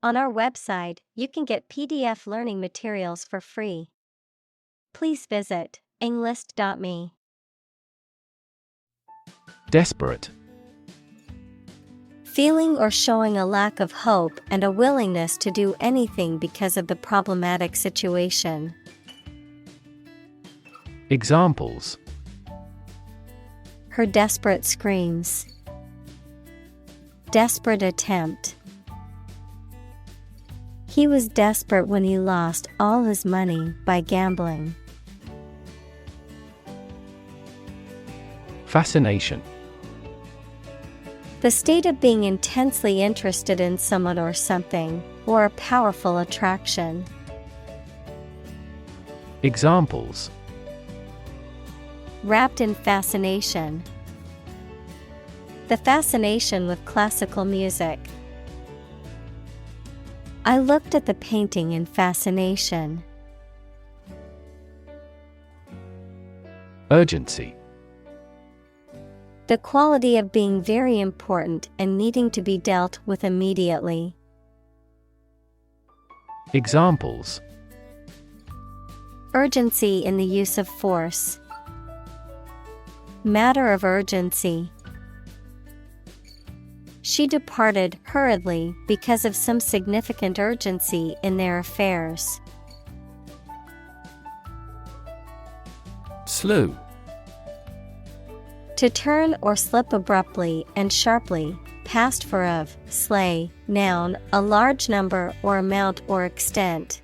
On our website, you can get PDF learning materials for free. Please visit englist.me. Desperate. Feeling or showing a lack of hope and a willingness to do anything because of the problematic situation. Examples: Her desperate screams. Desperate attempt. He was desperate when he lost all his money by gambling. Fascination. The state of being intensely interested in someone or something, or a powerful attraction. Examples: Wrapped in fascination. The fascination with classical music. I looked at the painting in fascination. Urgency. The quality of being very important and needing to be dealt with immediately. Examples: Urgency in the use of force. Matter of urgency. She departed hurriedly because of some significant urgency in their affairs. Slew. To turn or slip abruptly and sharply, past for of, slay, noun, a large number or amount or extent.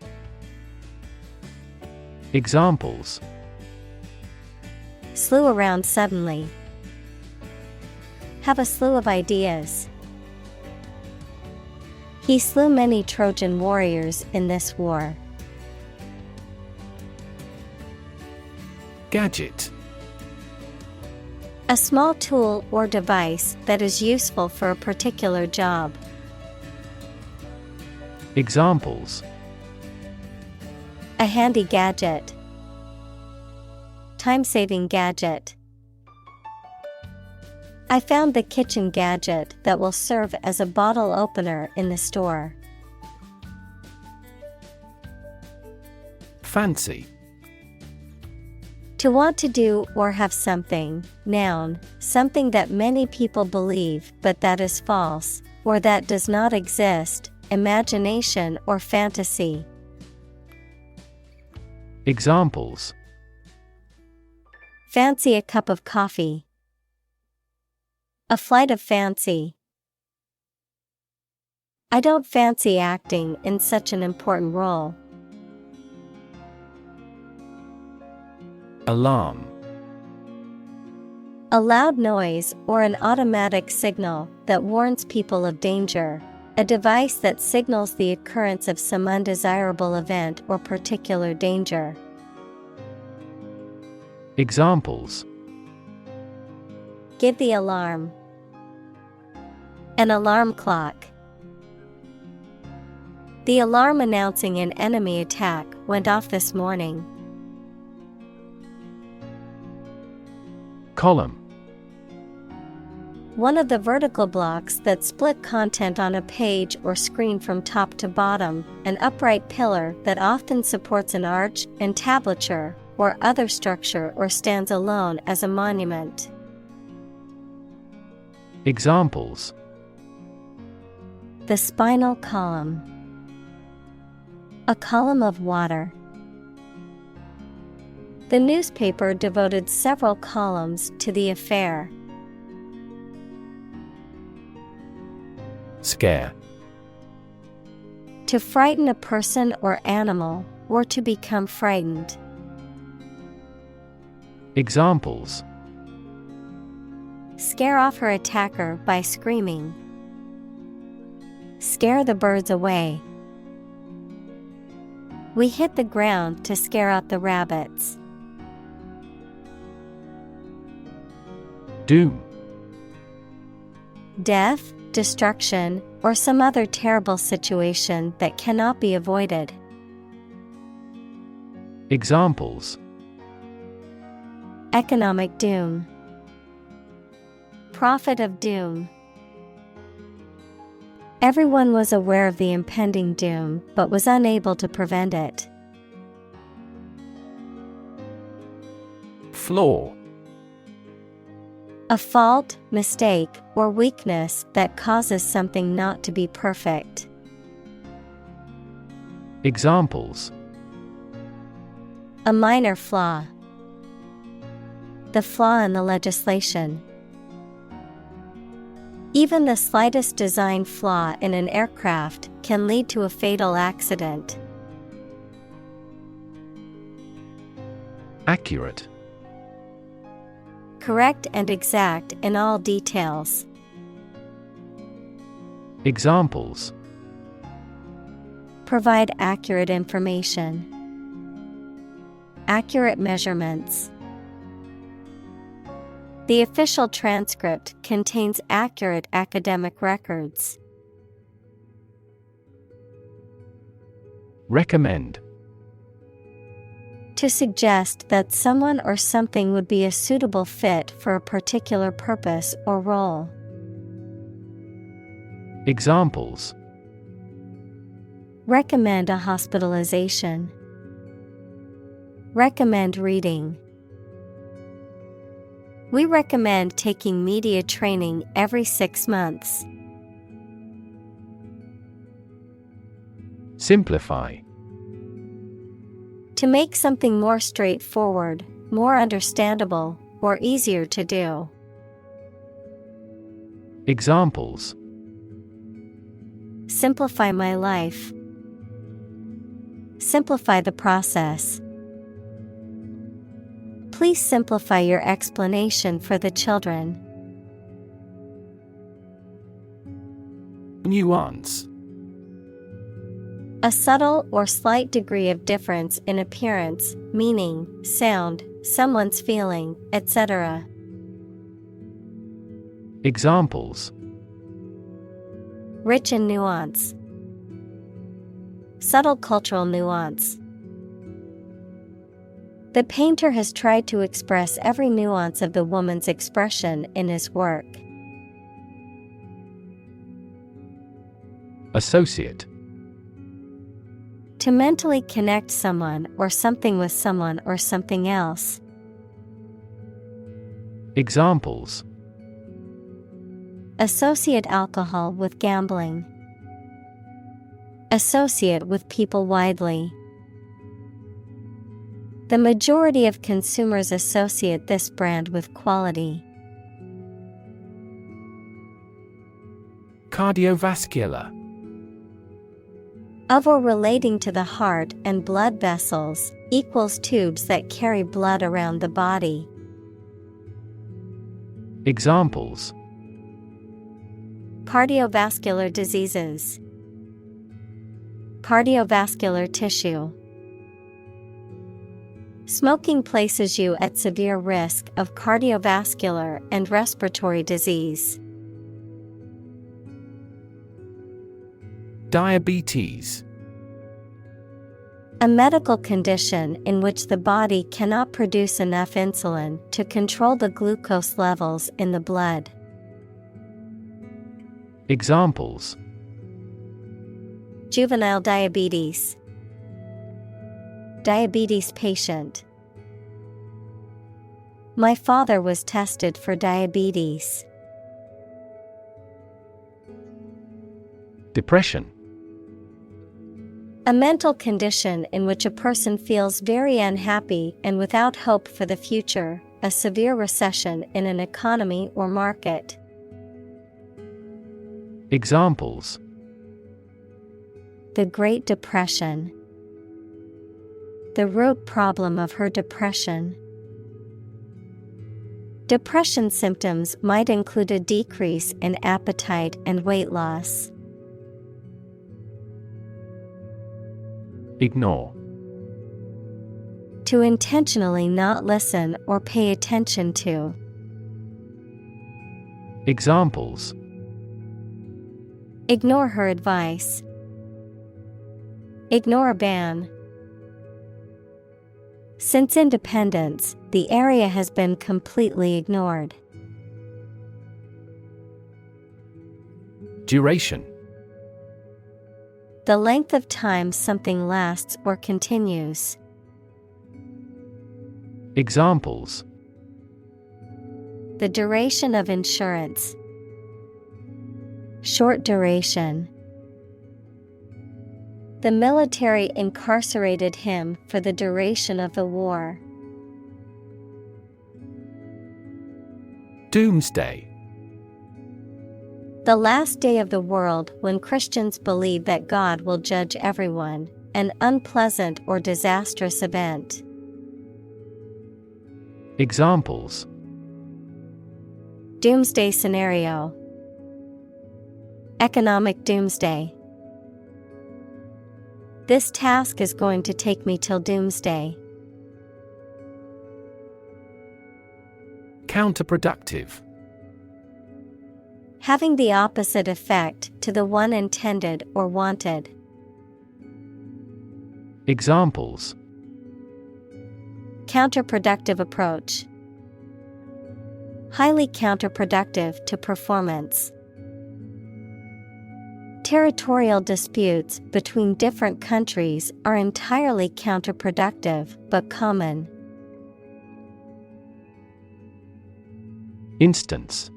Examples: Slew around suddenly. Have a slew of ideas. He slew many Trojan warriors in this war. Gadget. A small tool or device that is useful for a particular job. Examples: A handy gadget. Time-saving gadget. I found the kitchen gadget that will serve as a bottle opener in the store. Fancy. To want to do or have something, noun, something that many people believe but that is false, or that does not exist, imagination or fantasy. Examples: Fancy a cup of coffee. A flight of fancy. I don't fancy acting in such an important role. Alarm. A loud noise or an automatic signal that warns people of danger. A device that signals the occurrence of some undesirable event or particular danger. Examples: Give the alarm. An alarm clock. The alarm announcing an enemy attack went off this morning. Column. One of the vertical blocks that split content on a page or screen from top to bottom, an upright pillar that often supports an arch, entablature, or other structure or stands alone as a monument. Examples: The spinal column. A column of water. The newspaper devoted several columns to the affair. Scare. To frighten a person or animal, or to become frightened. Examples: Scare off her attacker by screaming. Scare the birds away. We hit the ground to scare out the rabbits. Doom. Death, destruction, or some other terrible situation that cannot be avoided. Examples: Economic doom. Prophet of doom. Everyone was aware of the impending doom but was unable to prevent it. Flaw. A fault, mistake, or weakness that causes something not to be perfect. Examples: A minor flaw. The flaw in the legislation. Even the slightest design flaw in an aircraft can lead to a fatal accident. Accurate. Correct and exact in all details. Examples: Provide accurate information. Accurate measurements. The official transcript contains accurate academic records. Recommend. To suggest that someone or something would be a suitable fit for a particular purpose or role. Examples: Recommend a hospitalization. Recommend reading. We recommend taking media training every 6 months. Simplify. To make something more straightforward, more understandable, or easier to do. Examples: Simplify my life. Simplify the process. Please simplify your explanation for the children. Nuance. A subtle or slight degree of difference in appearance, meaning, sound, someone's feeling, etc. Examples: Rich in nuance. Subtle cultural nuance. The painter has tried to express every nuance of the woman's expression in his work. Associate. To mentally connect someone or something with someone or something else. Examples: Associate alcohol with gambling. Associate with people widely. The majority of consumers associate this brand with quality. Cardiovascular. Of or relating to the heart and blood vessels, equals tubes that carry blood around the body. Examples: Cardiovascular diseases. Cardiovascular tissue. Smoking places you at severe risk of cardiovascular and respiratory disease. Diabetes. A medical condition in which the body cannot produce enough insulin to control the glucose levels in the blood. Examples: Juvenile diabetes. Diabetes patient. My father was tested for diabetes. Depression. A mental condition in which a person feels very unhappy and without hope for the future, a severe recession in an economy or market. Examples: The Great Depression. The root problem of her depression. Depression symptoms might include a decrease in appetite and weight loss. Ignore. To intentionally not listen or pay attention to. Examples: Ignore her advice. Ignore a ban. Since independence, the area has been completely ignored. Duration. The length of time something lasts or continues. Examples: The duration of insurance. Short duration. The military incarcerated him for the duration of the war. Doomsday. The last day of the world when Christians believe that God will judge everyone, an unpleasant or disastrous event. Examples: Doomsday scenario. Economic doomsday. This task is going to take me till doomsday. Counterproductive. Having the opposite effect to the one intended or wanted. Examples: Counterproductive approach. Highly counterproductive to performance. Territorial disputes between different countries are entirely counterproductive but common. Instance: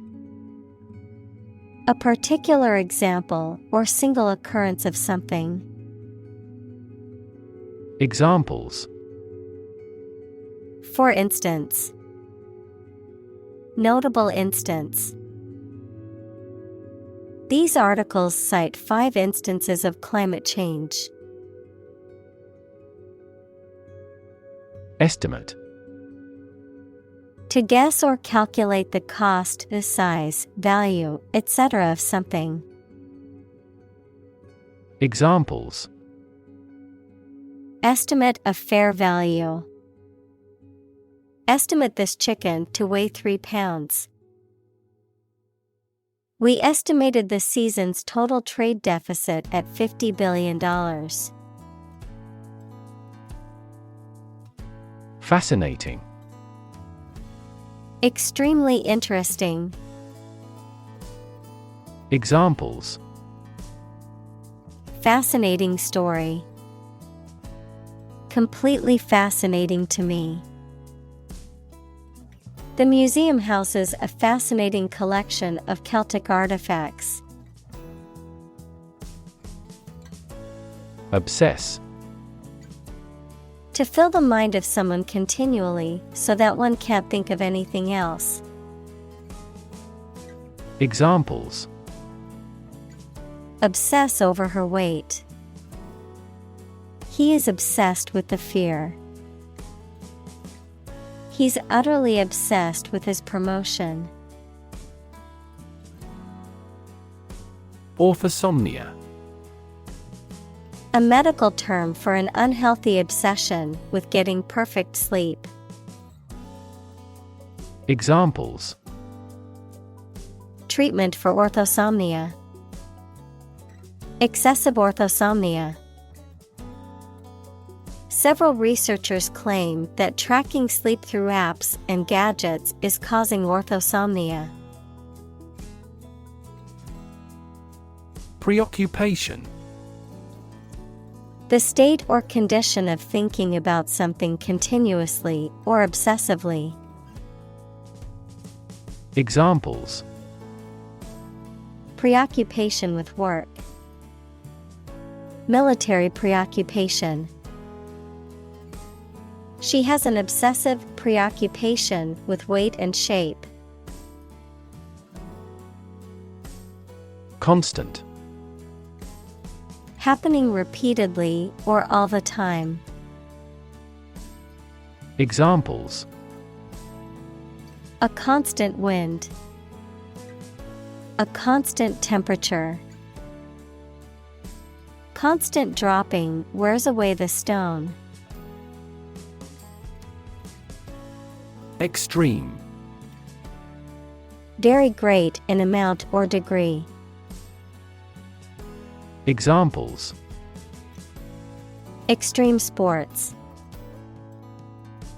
A particular example or single occurrence of something. Examples: For instance. Notable instance. These articles cite 5 instances of climate change. Estimate. To guess or calculate the cost, the size, value, etc. of something. Examples: Estimate of fair value. Estimate this chicken to weigh 3 pounds. We estimated the season's total trade deficit at $50 billion. Fascinating. Extremely interesting. Examples: Fascinating story. Completely fascinating to me. The museum houses a fascinating collection of Celtic artifacts. Obsess. To fill the mind of someone continually so that one can't think of anything else. Examples: Obsess over her weight. He is obsessed with the fear. He's utterly obsessed with his promotion. Orthosomnia. A medical term for an unhealthy obsession with getting perfect sleep. Examples: Treatment for orthosomnia. Excessive orthosomnia. Several researchers claim that tracking sleep through apps and gadgets is causing orthosomnia. Preoccupation. The state or condition of thinking about something continuously or obsessively. Examples: Preoccupation with work. Military preoccupation. She has an obsessive preoccupation with weight and shape. Constant. Happening repeatedly or all the time. Examples: A constant wind. A constant temperature. Constant dropping wears away the stone. Extreme. Very great in amount or degree. Examples: Extreme sports.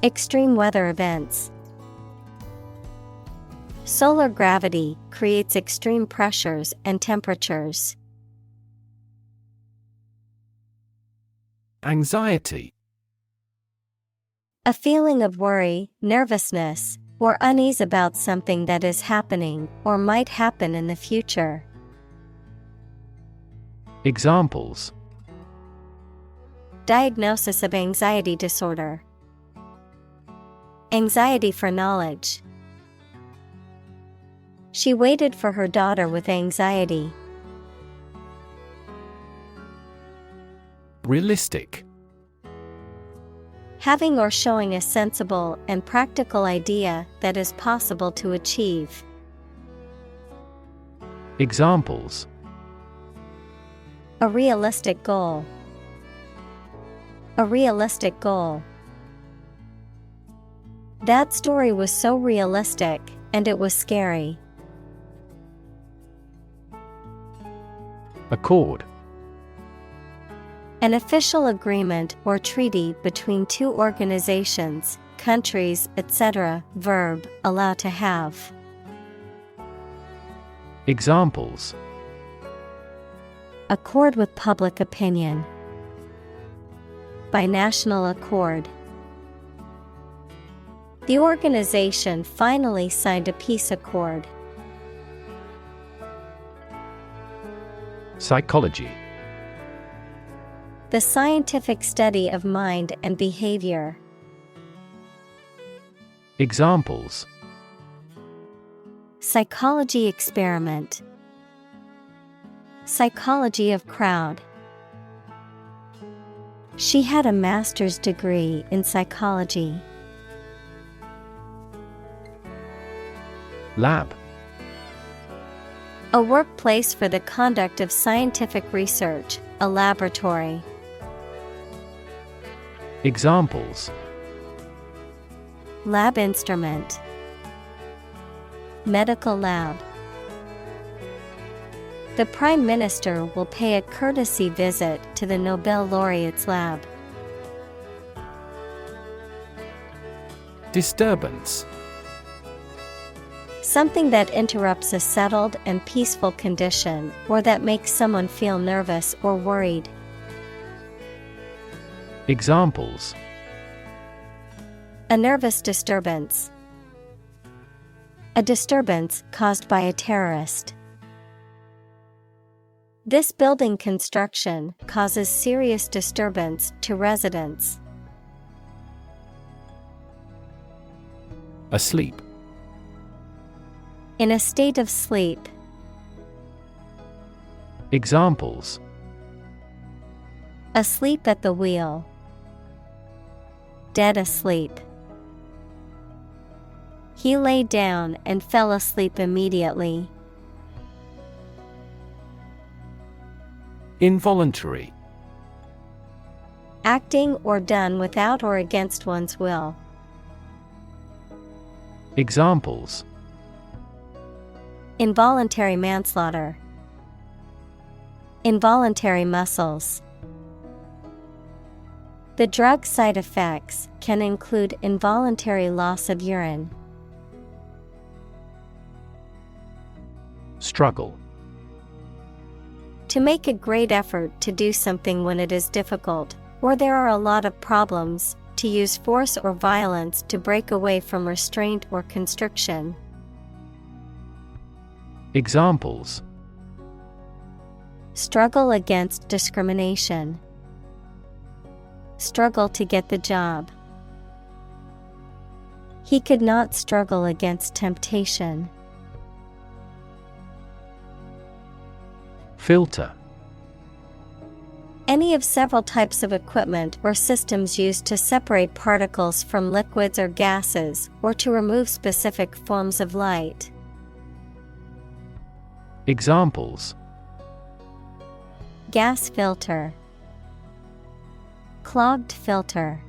Extreme weather events. Solar gravity creates extreme pressures and temperatures. Anxiety. A feeling of worry, nervousness, or unease about something that is happening or might happen in the future. Examples: Diagnosis of anxiety disorder. Anxiety for knowledge. She waited for her daughter with anxiety. Realistic. Having or showing a sensible and practical idea that is possible to achieve. Examples: A realistic goal. A realistic goal. That story was so realistic, and it was scary. Accord. An official agreement or treaty between two organizations, countries, etc. Verb, allow to have. Examples: Accord with public opinion. By national accord. The organization finally signed a peace accord. Psychology. The scientific study of mind and behavior. Examples: Psychology experiment. Psychology of crowd. She had a master's degree in psychology. Lab. A workplace for the conduct of scientific research, a laboratory. Examples: Lab instrument. Medical lab. The Prime Minister will pay a courtesy visit to the Nobel laureate's lab. Disturbance. Something that interrupts a settled and peaceful condition, or that makes someone feel nervous or worried. Examples: A nervous disturbance. A disturbance caused by a terrorist. This building construction causes serious disturbance to residents. Asleep. In a state of sleep. Examples: Asleep at the wheel. Dead asleep. He lay down and fell asleep immediately. Involuntary. Acting or done without or against one's will. Examples: Involuntary manslaughter. Involuntary muscles. The drug side effects can include involuntary loss of urine. Struggle. To make a great effort to do something when it is difficult, or there are a lot of problems, to use force or violence to break away from restraint or constriction. Examples: Struggle against discrimination. Struggle to get the job. He could not struggle against temptation. Filter. Any of several types of equipment or systems used to separate particles from liquids or gases, or to remove specific forms of light. Examples: Gas filter. Clogged filter.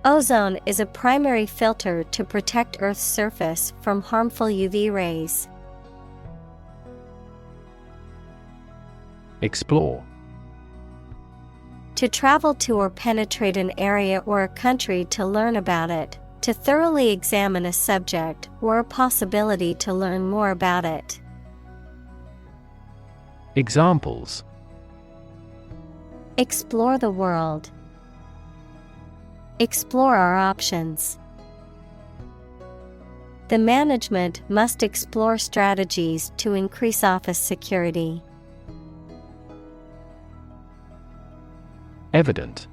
Ozone is a primary filter to protect Earth's surface from harmful UV rays. Explore. To travel to or penetrate an area or a country to learn about it, to thoroughly examine a subject or a possibility to learn more about it. Examples: Explore the world. Explore our options. The management must explore strategies to increase office security. Evident.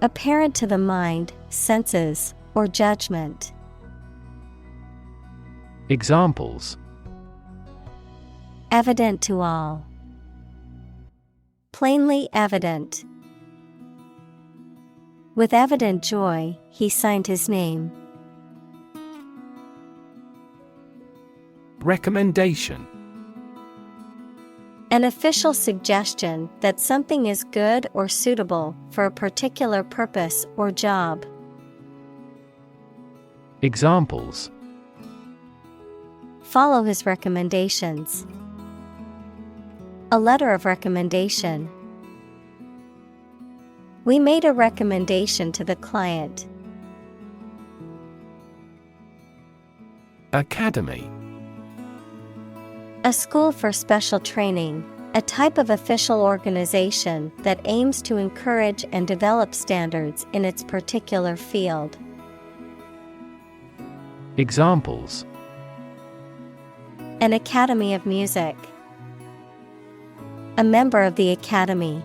Apparent to the mind, senses, or judgment. Examples: Evident to all. Plainly evident. With evident joy, he signed his name. Recommendation. An official suggestion that something is good or suitable for a particular purpose or job. Examples: Follow his recommendations. A letter of recommendation. We made a recommendation to the client. Academy. A school for special training, a type of official organization that aims to encourage and develop standards in its particular field. Examples: An academy of music. A member of the academy.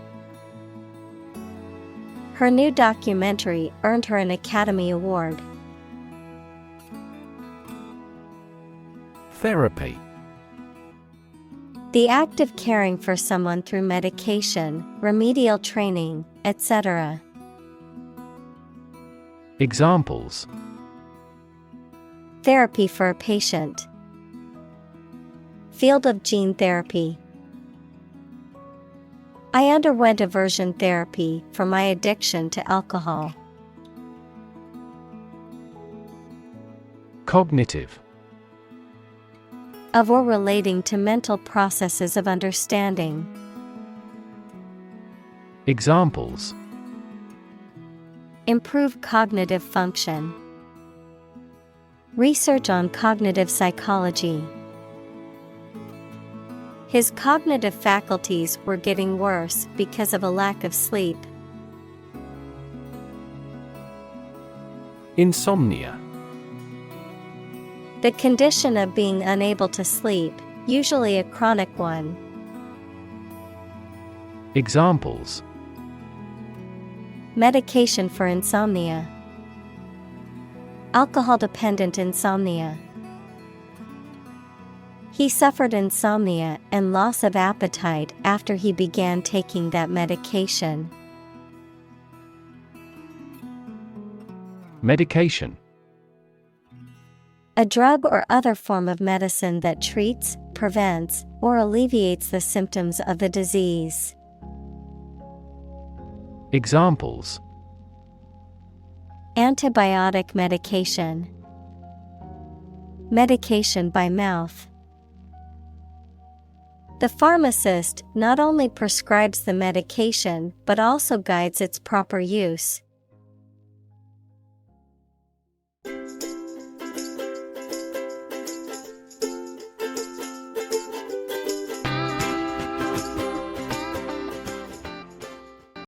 Her new documentary earned her an Academy Award. Therapy. The act of caring for someone through medication, remedial training, etc. Examples: Therapy for a patient. Field of gene therapy. I underwent aversion therapy for my addiction to alcohol. Cognitive. Of or relating to mental processes of understanding. Examples: Improve cognitive function. Research on cognitive psychology. His cognitive faculties were getting worse because of a lack of sleep. Insomnia. The condition of being unable to sleep, usually a chronic one. Examples: Medication for insomnia. Alcohol-dependent insomnia. He suffered insomnia and loss of appetite after he began taking that medication. Medication. A drug or other form of medicine that treats, prevents, or alleviates the symptoms of the disease. Examples: Antibiotic medication. Medication by mouth. The pharmacist not only prescribes the medication but also guides its proper use.